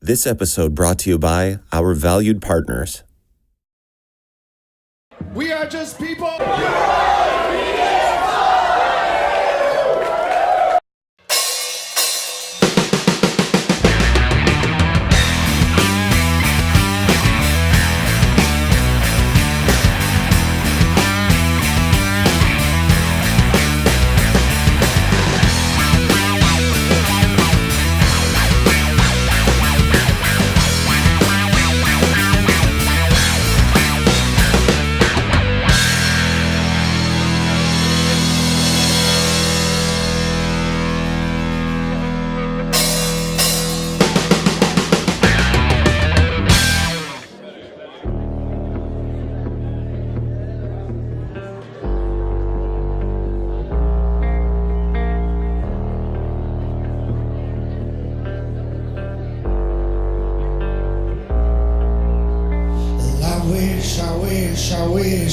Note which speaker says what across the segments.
Speaker 1: This episode brought to you by our valued partners.
Speaker 2: We are just people.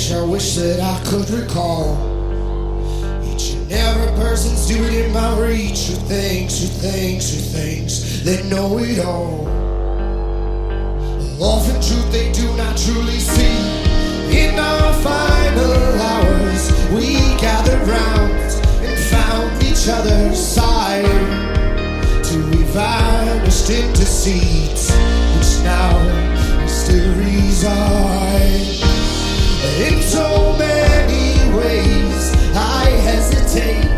Speaker 2: I wish that I could recall each and every person's doing in my reach who thinks they know it all. Often truth they do not truly see. In our final hours we gathered round and found each other's side till we vanished into seeds which now still reside. In so many ways I hesitate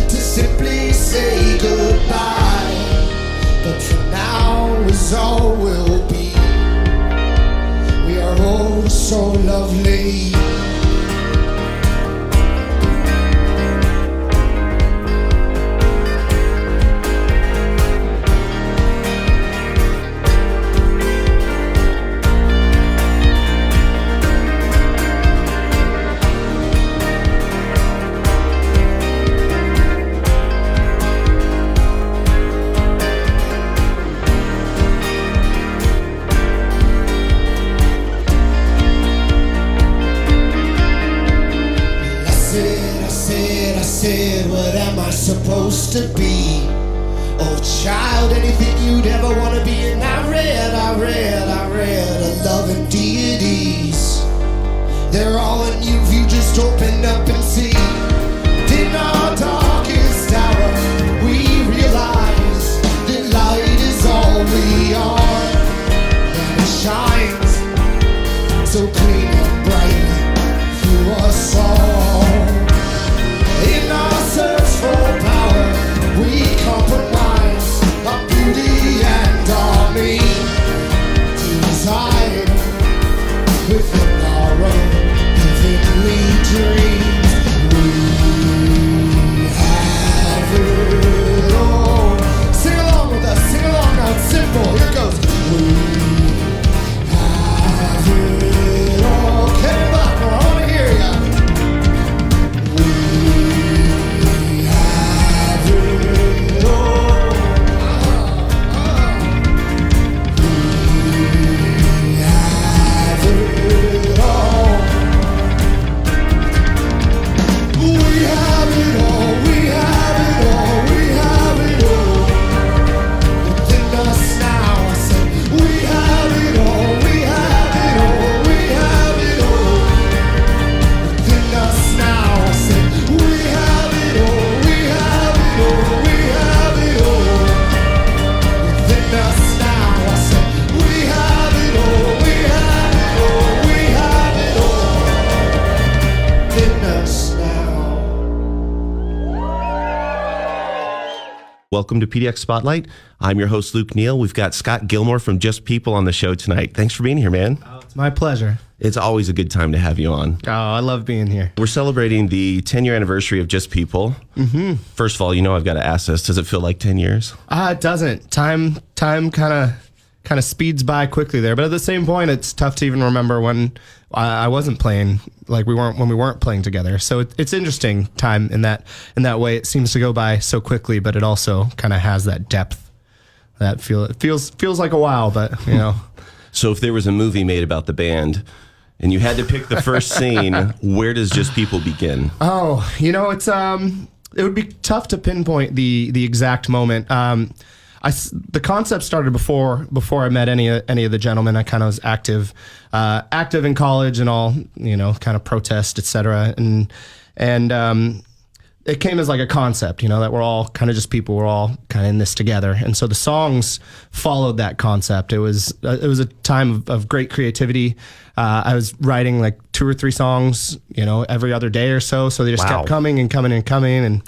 Speaker 2: to simply say goodbye, but for now is all will be. We are all so lovely. What am I supposed to be? Oh child, anything you'd ever want to be. And I read of loving deities. They're all in you if you just open up and see. In our darkest hour we realize that light is all we are, and it shines so clean and bright through us all. In our search for power, we compromise our beauty and our mean to reside within our own heavenly dreams. We have it all. Sing along with us, sing along now, it's simple. Here it goes. We have it all. Kevin Blackmore, I want to hear ya.
Speaker 1: Welcome to PDX Spotlight. I'm your host, Luke Neal. We've got Scott Gilmore from Just People on the show tonight. Thanks for being here, man.
Speaker 3: Oh, it's my pleasure.
Speaker 1: It's always a good time to have you on.
Speaker 3: Oh, I love being here.
Speaker 1: We're celebrating the 10-year anniversary of Just People. Mm-hmm. First of all, I've got to ask this. Does it feel like 10 years?
Speaker 3: It doesn't. Time kind of speeds by quickly there. But at the same point, it's tough to even remember when I wasn't playing, when we weren't playing together. So it's interesting time in that way. It seems to go by so quickly, but it also kind of has that depth. It feels like a while, but
Speaker 1: So if there was a movie made about the band and you had to pick the first scene, where does Just People begin?
Speaker 3: Oh, it's it would be tough to pinpoint the exact moment. the concept started before I met any of the gentlemen. I kind of was active in college and all, kind of protest, etc. And it came as like a concept, that we're all kind of just people. We're all kind of in this together. And so the songs followed that concept. It was a time of great creativity. I was writing like 2 or 3 songs, every other day or so. So they just kept coming and coming and coming.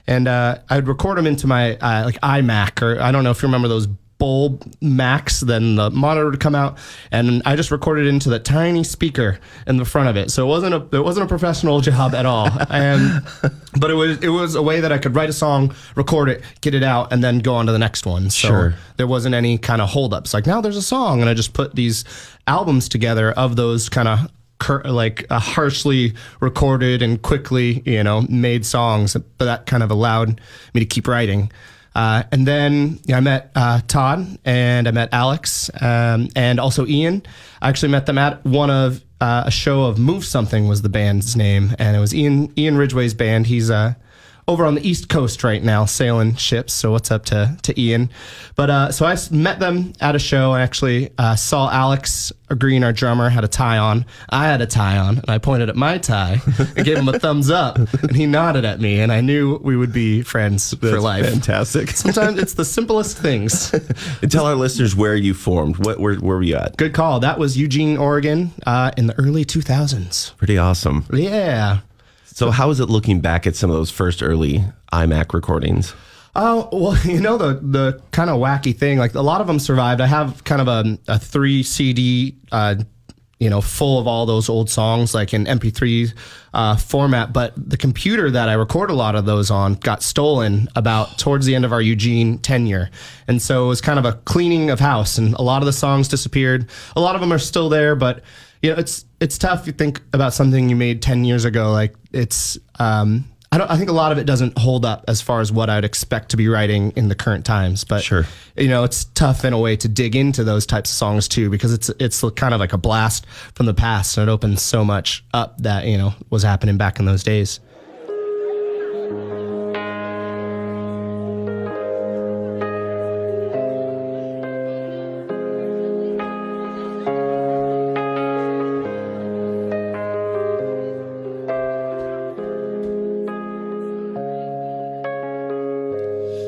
Speaker 3: And I'd record them into my like iMac, or I don't know if you remember those bulb Macs. Then the monitor would come out, and I just recorded into the tiny speaker in the front of it. So it wasn't a professional job at all. But it was a way that I could write a song, record it, get it out, and then go on to the next one. So
Speaker 1: Sure.
Speaker 3: there wasn't any kind of holdups. Like, now there's a song, and I just put these albums together of those kind of harshly recorded and quickly, made songs. But that kind of allowed me to keep writing. And then I met Todd, and I met Alex, and also Ian. I actually met them at one of a show of Move Something was the band's name, and it was Ian Ridgway's band. He's over on the East Coast right now, sailing ships. So what's up to Ian? But so I met them at a show. I actually saw Alex Green, our drummer, had a tie on. I had a tie on, and I pointed at my tie and gave him a thumbs up, and he nodded at me, and I knew we would be friends for life.
Speaker 1: Fantastic.
Speaker 3: Sometimes it's the simplest things.
Speaker 1: And tell our listeners where you formed. Where were you at?
Speaker 3: Good call. That was Eugene, Oregon, in the early 2000s.
Speaker 1: Pretty awesome.
Speaker 3: Yeah.
Speaker 1: So how is it looking back at some of those first early iMac recordings?
Speaker 3: Oh, well, the kind of wacky thing, like a lot of them survived. I have kind of a 3 CD, full of all those old songs, like in MP3 format. But the computer that I record a lot of those on got stolen about towards the end of our Eugene tenure. And so it was kind of a cleaning of house, and a lot of the songs disappeared. A lot of them are still there, but it's tough. You think about something you made 10 years ago, like it's, I think a lot of it doesn't hold up as far as what I'd expect to be writing in the current times. But
Speaker 1: Sure.
Speaker 3: It's tough in a way to dig into those types of songs too, because it's kind of like a blast from the past, and it opens so much up that was happening back in those days.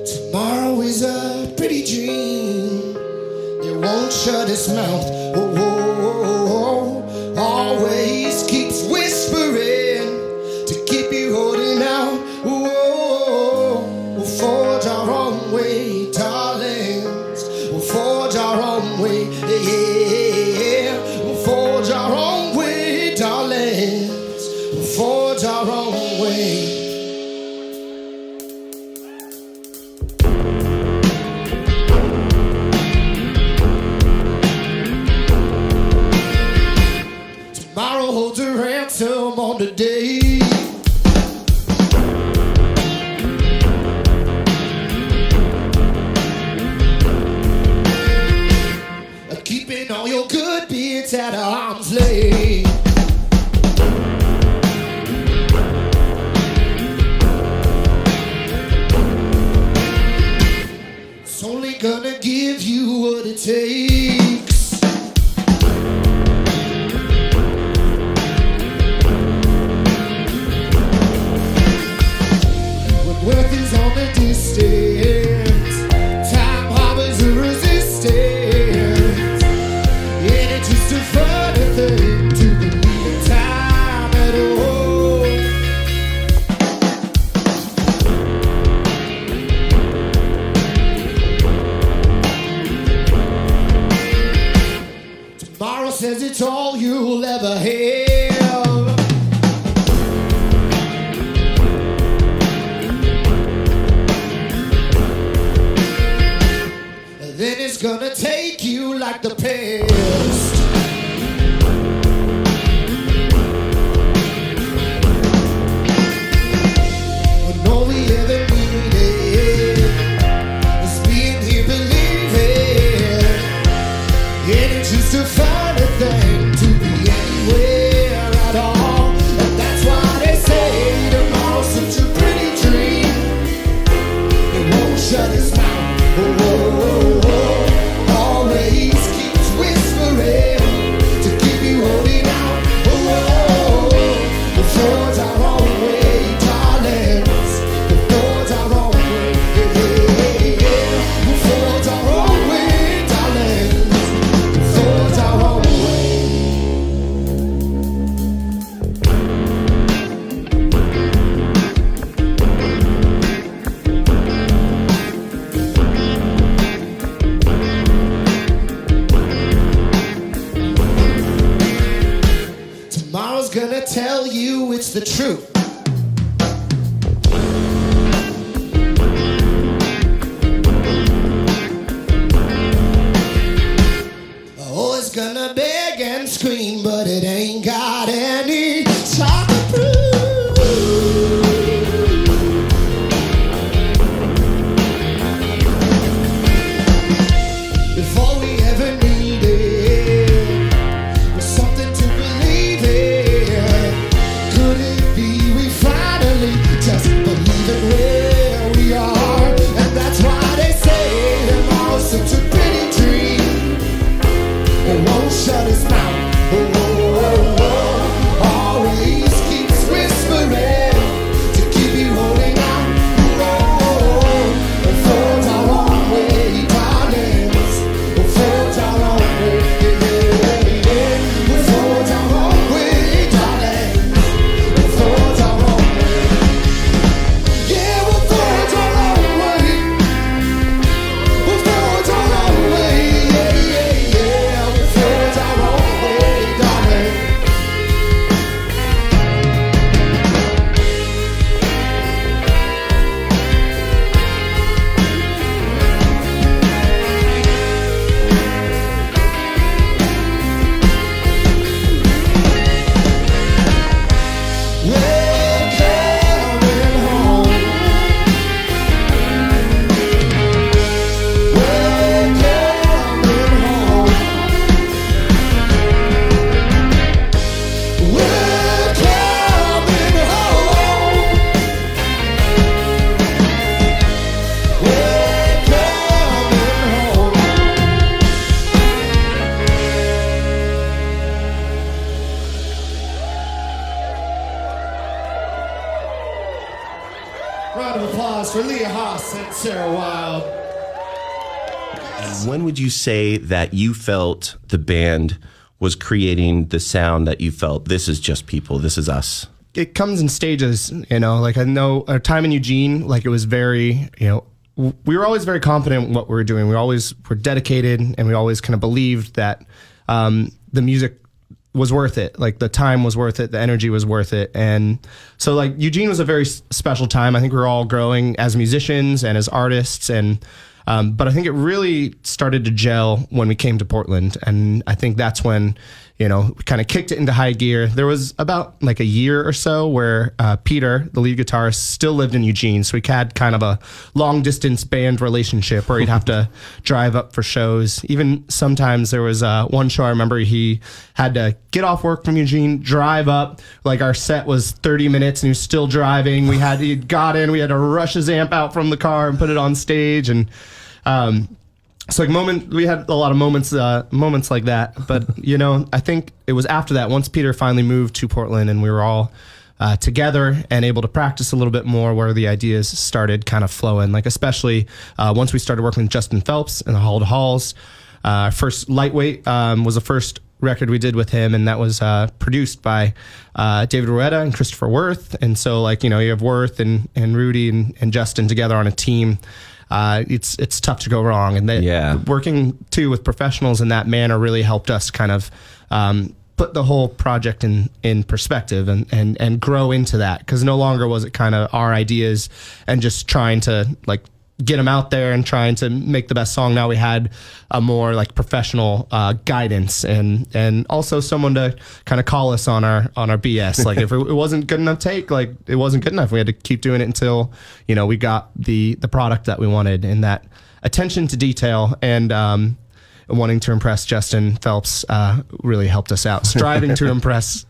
Speaker 2: Tomorrow is a pretty dream. It won't shut its mouth. Oh, oh, oh, oh. Always keeps whispering to keep you holding out. Oh, oh, oh. We'll forge our own way, darlings. We'll forge our own way. Yeah, we'll forge our own way, darlings. We'll forge our own way. Tomorrow holds a ransom on the day. Keeping all your good bits at arm's length. It's only gonna give you what it takes. Worth is on the distance. Time harbors a resistance. And it's just a funny thing to believe in time at all. Tomorrow says it's all you'll ever have. Then it's gonna take you like the past. When all we ever needed is being here believing. And it's just a funny thing to be anywhere at all. And that's why they say tomorrow's such a pretty dream. It won't shut its mouth. Oh, oh, oh. was gonna tell you it's the truth. Always gonna beg and scream, but it ain't got any time to prove. If all we ever needed was something to believe in, could it be we finally just believe in where we are? And that's why they say tomorrow's such a pretty dream. It won't shut his mouth. Oh, oh, oh, oh. Always keeps whispering to keep you holding out. Oh, oh, oh. And forge our own way, darlings. We'll forge our own way. Yeah, yeah, yeah. We'll forge our own way, darlings. We'll forge our own way. Yeah, we'll forge our own way. We'll forge our own way. Yeah, yeah, yeah. We'll forge our own way, darling. We're coming home. We're coming home. We're coming home. We're coming home. Round of applause for Leah Haas and Sarah Wild.
Speaker 1: When would you say that you felt the band was creating the sound that you felt, this is just people, this is us?
Speaker 3: It comes in stages, you know, like I know our time in Eugene, like it was very, you know, we were always very confident in what we were doing. We always were dedicated and we always kind of believed that the music was worth it. Like the time was worth it. The energy was worth it. And so like Eugene was a very special time. I think we were all growing as musicians and as artists. And but I think it really started to gel when we came to Portland. And I think that's when, you know, we kind of kicked it into high gear. There was about like a year or so where Peter, the lead guitarist, still lived in Eugene. So we had kind of a long distance band relationship where he'd have to drive up for shows. Even sometimes there was one show I remember he had to get off work from Eugene, drive up. Like our set was 30 minutes and he was still driving. He got in, we had to rush his amp out from the car and put it on stage. And so like we had a lot of moments like that. But, you know, I think it was after that, once Peter finally moved to Portland and we were all together and able to practice a little bit more, where the ideas started kind of flowing. Like especially once we started working with Justin Phelps and the Hall to Halls. First Lightweight was the first record we did with him, and that was produced by David Rueda and Christopher Worth. And so like, you know, you have Worth and Rudy and Justin together on a team. It's tough to go wrong. And working too with professionals in that manner really helped us kind of put the whole project in perspective and grow into that. Because no longer was it kind of our ideas and just trying to like get them out there and trying to make the best song. Now we had a more like professional guidance and also someone to kind of call us on our BS. Like if it wasn't good enough take, like it wasn't good enough. We had to keep doing it until, you know, we got the product that we wanted. And that attention to detail and wanting to impress Justin Phelps really helped us out. Striving to impress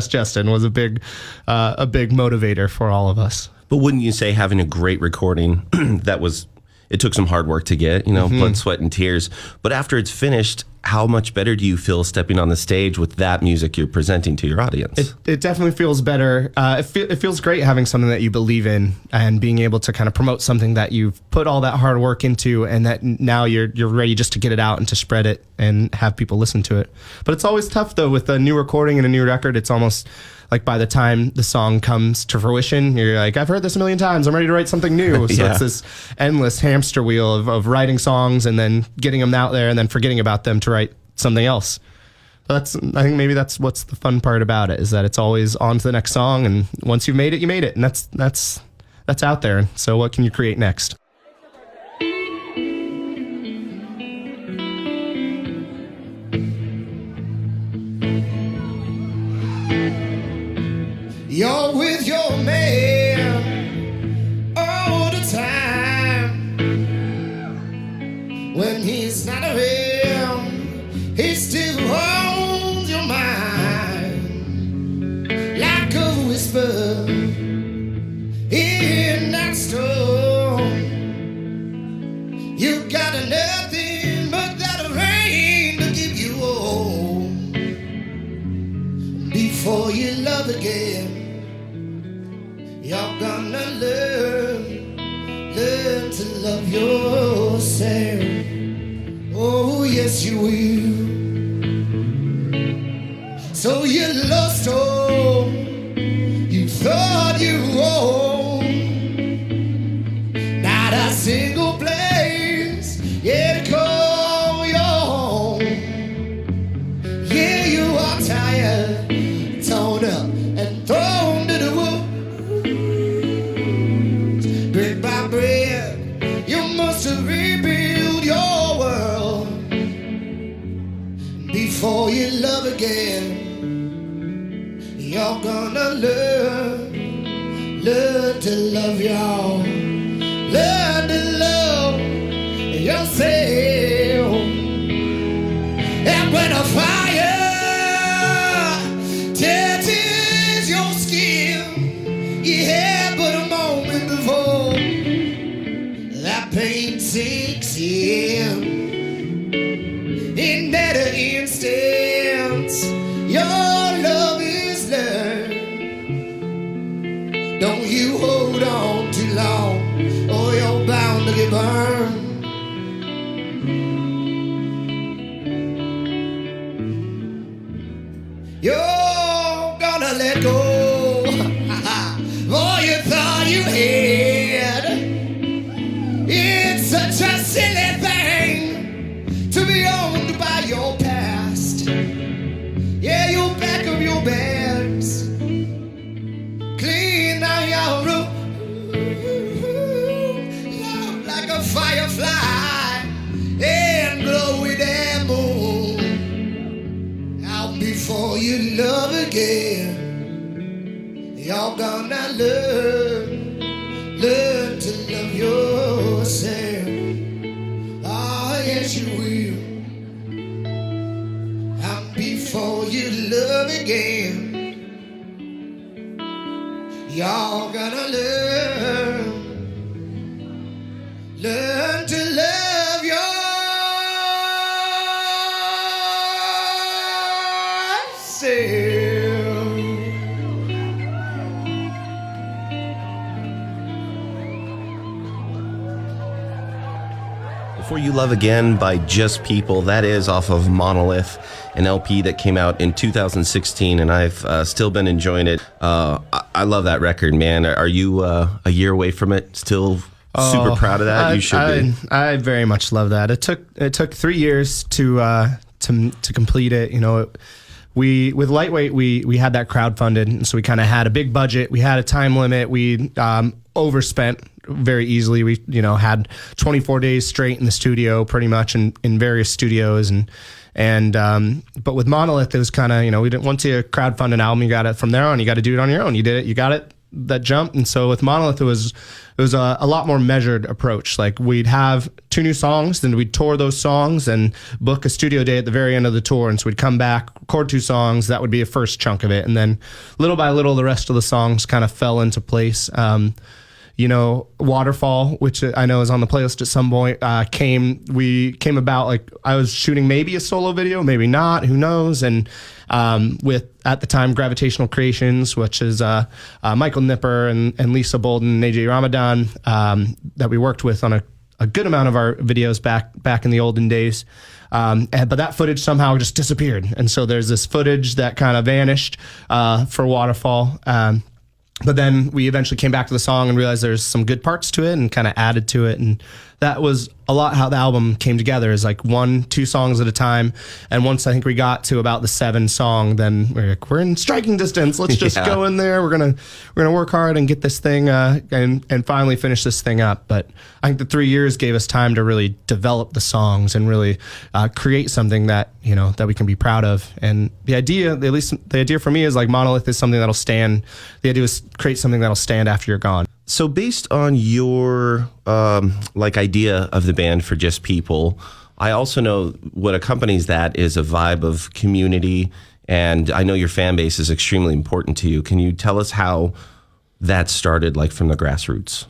Speaker 3: Justin was a big motivator for all of us.
Speaker 1: But wouldn't you say having a great recording it took some hard work to get, you know, blood, sweat, and tears. But after it's finished, how much better do you feel stepping on the stage with that music you're presenting to your audience?
Speaker 3: It definitely feels better. It feels great having something that you believe in and being able to kind of promote something that you've put all that hard work into, and that now you're ready just to get it out and to spread it and have people listen to it. But it's always tough though with a new recording and a new record. It's almost like by the time the song comes to fruition, you're like, I've heard this a million times. I'm ready to write something new. So it's this endless hamster wheel of writing songs and then getting them out there and then forgetting about them to write something else. I think maybe that's what's the fun part about it, is that it's always on to the next song, and once you've made it, you made it, and that's out there. So what can you create next?
Speaker 2: You're with your man all the time. When he's not around, he still holds your mind like a whisper in that storm. You got nothing but that rain to give you home. Before you love again, you're gonna learn to love yourself. Oh, yes, you will. So you lost all you thought you owned. Not a single place, yeah, to call your home. Yeah, you are tired, torn up, and thrown to the wolves. Brick by brick, you must have rebuilt your world before you love again. You're gonna learn to love y'all. Learn to love yourself. And when a fire touches your skin, you had but a moment before that pain sinks in. In that instance, your love is learned. Don't you hold on too long, or you're bound to get burned. You're gonna let go all you thought you had. It's such a silly thing to be owned by your past. Yeah, you'll back up your beds, clean out your room, love like a firefly, and glow with that moon. Out before you love again, you're gonna learn to love yourself. Ah, yes, you will. And before you love again, you're gonna learn to love yourself.
Speaker 1: Before You Love Again by Just People, that is off of Monolith, an LP that came out in 2016, and I've still been enjoying it. I love that record, man. Are you a year away from it? Still super proud of that? You should be.
Speaker 3: I very much love that. It took 3 years to complete it. You know, with Lightweight, we had that crowdfunded, and so we kind of had a big budget. We had a time limit. We overspent very easily. We had 24 days straight in the studio, pretty much in various studios, but with Monolith, it was kind of, we didn't, once you crowdfund an album, you got it from there on. You got to do it on your own. You did it. You got it. That jump. And so with Monolith, it was a lot more measured approach. Like, we'd have 2 new songs, then we'd tour those songs and book a studio day at the very end of the tour. And so we'd come back, record 2 songs. That would be a first chunk of it. And then little by little, the rest of the songs kind of fell into place. Waterfall, which I know is on the playlist at some point, came about, like, I was shooting maybe a solo video, maybe not, who knows. And with, at the time, Gravitational Creations, which is Michael Nipper and Lisa Bolden and AJ Ramadan, that we worked with on a good amount of our videos back in the olden days. But that footage somehow just disappeared. And so there's this footage that kind of vanished for Waterfall. But then we eventually came back to the song and realized there's some good parts to it and kind of added to it. And that was a lot how the album came together, is like 1-2 songs at a time. And once I think we got to about the 7th song, then we're in striking distance. Let's just go in there. We're gonna work hard and get this thing and finally finish this thing up. But I think the 3 years gave us time to really develop the songs and really create something that that we can be proud of. And the idea, at least the idea for me, is like Monolith is something that'll stand. The idea is create something that'll stand after you're gone.
Speaker 1: So based on your idea of the band For Just People, I also know what accompanies that is a vibe of community, and I know your fan base is extremely important to you. Can you tell us how that started, like from the grassroots?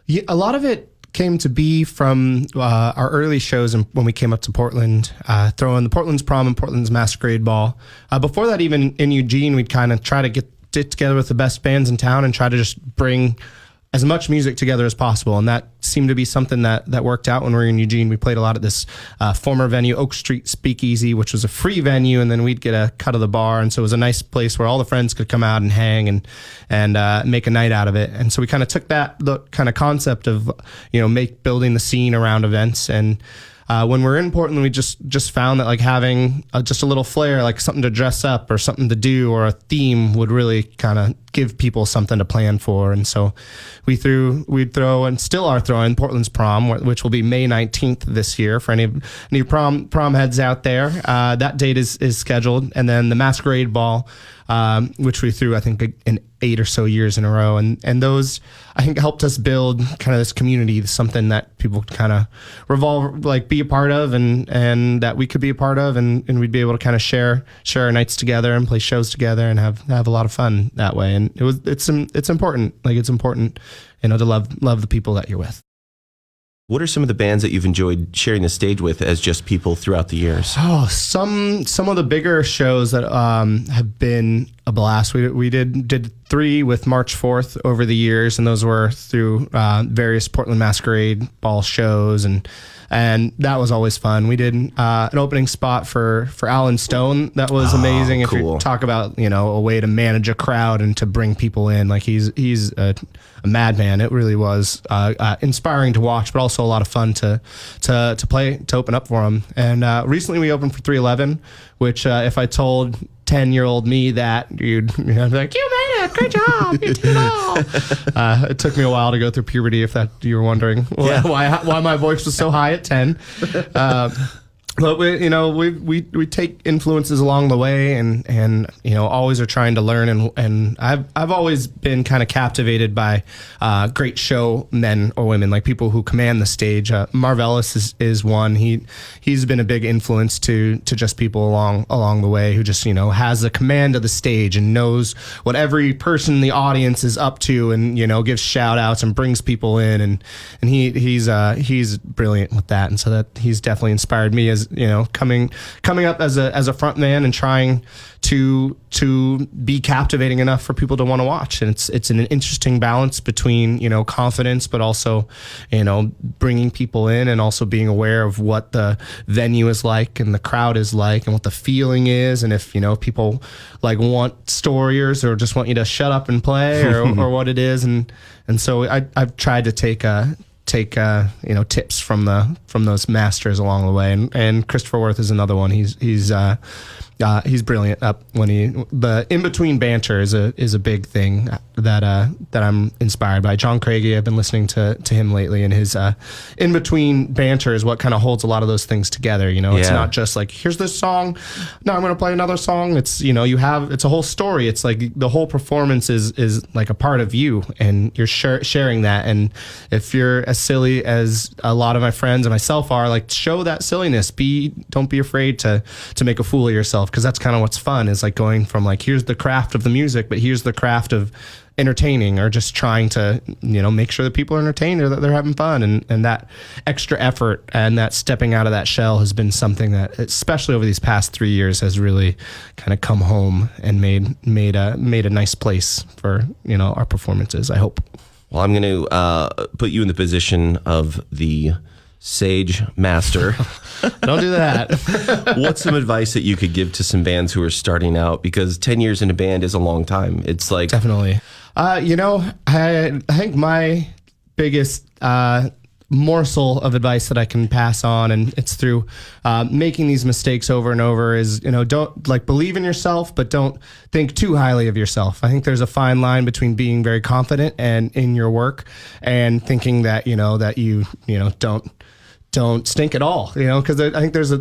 Speaker 3: Yeah, a lot of it came to be from our early shows, and when we came up to Portland, throwing the Portland's Prom and Portland's Masquerade Ball. Before that, even in Eugene, we'd kind of try to get together with the best bands in town and try to just bring as much music together as possible. And that seemed to be something that worked out when we were in Eugene. We played a lot at this former venue, Oak Street Speakeasy, which was a free venue, and then we'd get a cut of the bar. And so it was a nice place where all the friends could come out and hang and make a night out of it. And so we kind of took the kind of concept of, building the scene around events. And when we're in Portland, we just found that like having just a little flair, like something to dress up or something to do or a theme would really kind of give people something to plan for. And so we'd throw and still are throwing Portland's Prom, which will be May 19th this year for any prom heads out there. That date is scheduled. And then the Masquerade Ball, which we threw, I think, in 8 or so years in a row. And those, I think, helped us build kind of this community, something that people could kind of be a part of and that we could be a part of. And we'd be able to kind of share our nights together and play shows together and have a lot of fun that way. And it's important. Like, it's important, to love the people that you're with.
Speaker 1: What are some of the bands that you've enjoyed sharing the stage with as Just People throughout the years?
Speaker 3: Oh, some of the bigger shows that have been a blast. We did 3 with March 4th over the years, and those were through various Portland Masquerade Ball shows, and that was always fun. We did an opening spot for Alan Stone. That was amazing.
Speaker 1: Cool.
Speaker 3: If you talk about a way to manage a crowd and to bring people in, like he's a madman. It really was inspiring to watch, but also a lot of fun to play, to open up for him. And recently we opened for 311, which if I told 10-year-old me that, you'd be like, "You made it, great job, you did it all." It took me a while to go through puberty, if that you were wondering why my voice was so high at 10. But we take influences along the way, and always are trying to learn, and I've always been kind of captivated by great show men or women, like people who command the stage. Marvelous is one. He's been a big influence to Just People along the way, who just has the command of the stage and knows what every person in the audience is up to, and gives shout outs and brings people in, and he's brilliant with that. And so that he's definitely inspired me as coming up as a front man and trying to be captivating enough for people to want to watch. And it's an interesting balance between confidence, but also bringing people in, and also being aware of what the venue is like and the crowd is like and what the feeling is, and if people like want stories or just want you to shut up and play or what it is. And so I've tried to take tips from those masters along the way, and Christopher Worth is another one. He's brilliant. The in between banter is a big thing that I'm inspired by. John Craigie, I've been listening to him lately, and his in between banter is what kind of holds a lot of those things together. It's not just like, here's this song, now I'm going to play another song. It's it's a whole story. It's like the whole performance is like a part of you, and you're sharing that. And if you're as silly as a lot of my friends and myself are, like, show that silliness. Don't be afraid to make a fool of yourself, because that's kind of what's fun, is like going from like, here's the craft of the music, but here's the craft of entertaining, or just trying to make sure that people are entertained or that they're having fun. And that extra effort and that stepping out of that shell has been something that, especially over these past 3 years, has really kind of come home and made a nice place for our performances, I hope.
Speaker 1: Well, I'm going to put you in the position of the sage master.
Speaker 3: Don't do that.
Speaker 1: What's some advice that you could give to some bands who are starting out? Because 10 years in a band is a long time. It's like...
Speaker 3: Definitely. I think my biggest morsel of advice that I can pass on, and it's through making these mistakes over and over, is, don't, like, believe in yourself, but don't think too highly of yourself. I think there's a fine line between being very confident and in your work and thinking that that you don't stink at all, because I think there's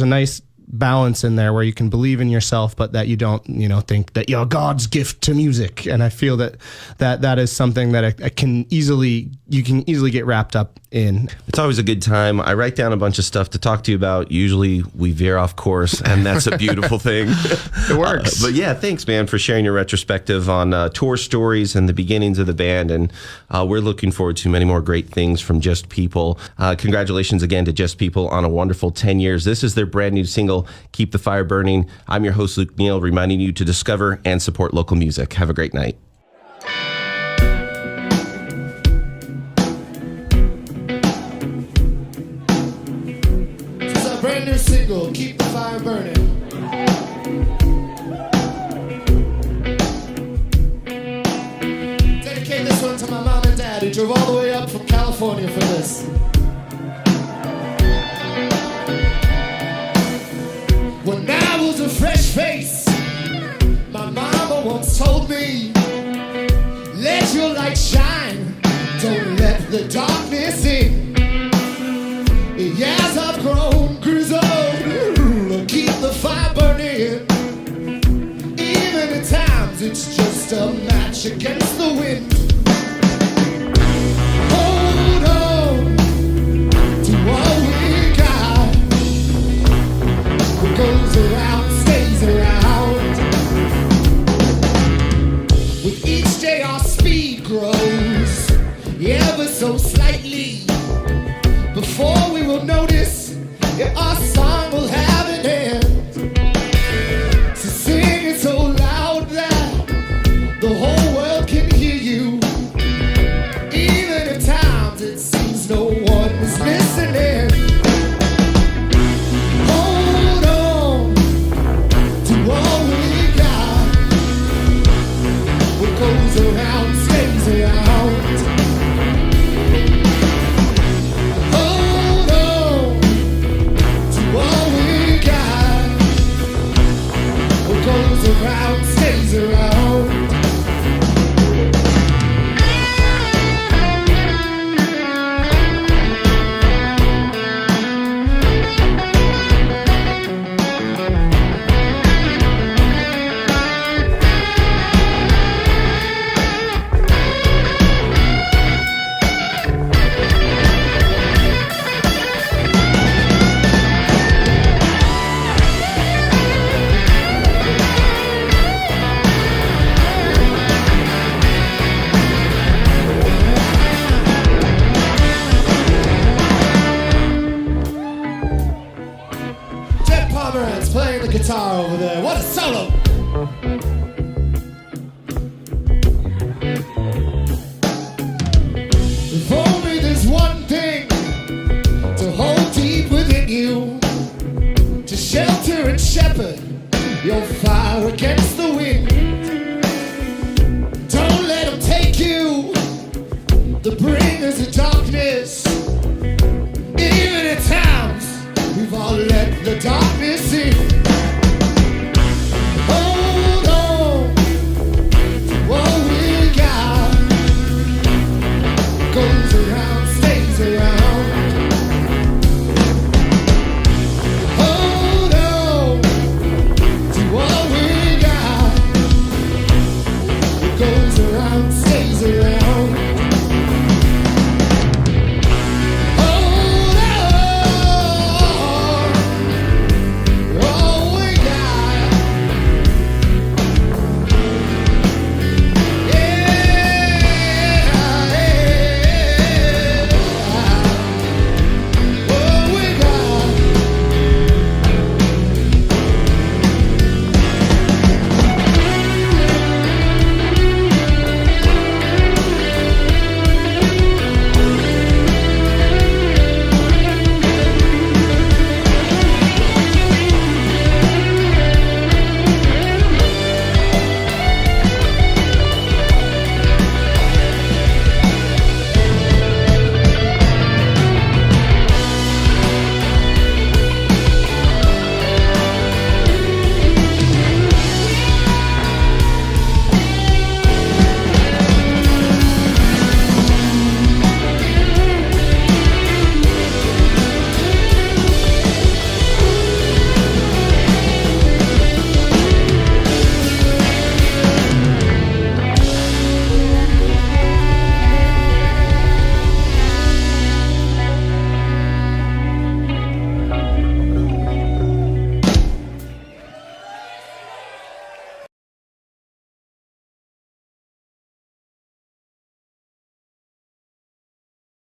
Speaker 3: a nice balance in there where you can believe in yourself, but that you don't, think that you're God's gift to music. And I feel that is something that you can easily get wrapped up in.
Speaker 1: It's always a good time. I write down a bunch of stuff to talk to you about. Usually we veer off course, and that's a beautiful thing.
Speaker 3: It works.
Speaker 1: But yeah, thanks, man, for sharing your retrospective on tour stories and the beginnings of the band. And we're looking forward to many more great things from Just People. Congratulations again to Just People on a wonderful 10 years. This is their brand new single, Keep the Fire Burning. I'm your host, Luke Neal, reminding you to discover and support local music. Have a great night.
Speaker 2: This is our brand new single, Keep the Fire Burning. Dedicate this one to my mom and dad, who drove all the way up from California for this. When I was a fresh face, my mama once told me, let your light shine, don't let the darkness in. As I've grown, grizzled, keep the fire burning. Even at times it's just a match against the wind. Hold on to what we got. What goes around stays around. With each day our speed grows ever so slightly. Before we will notice, our song will have an end. So sing it so loud that the whole world can hear you. Even at times it seems no one is listening. Hold on to what we got. What goes around stays around. Hold on to what we got. What goes around stays around. Ted Pomeranz playing the guitar over there. What a solo! If only there's one thing to hold deep within you, to shelter and shepherd your fire against the wind. Don't let them take you, the bringers of darkness. Even at times we've all let the darkness in.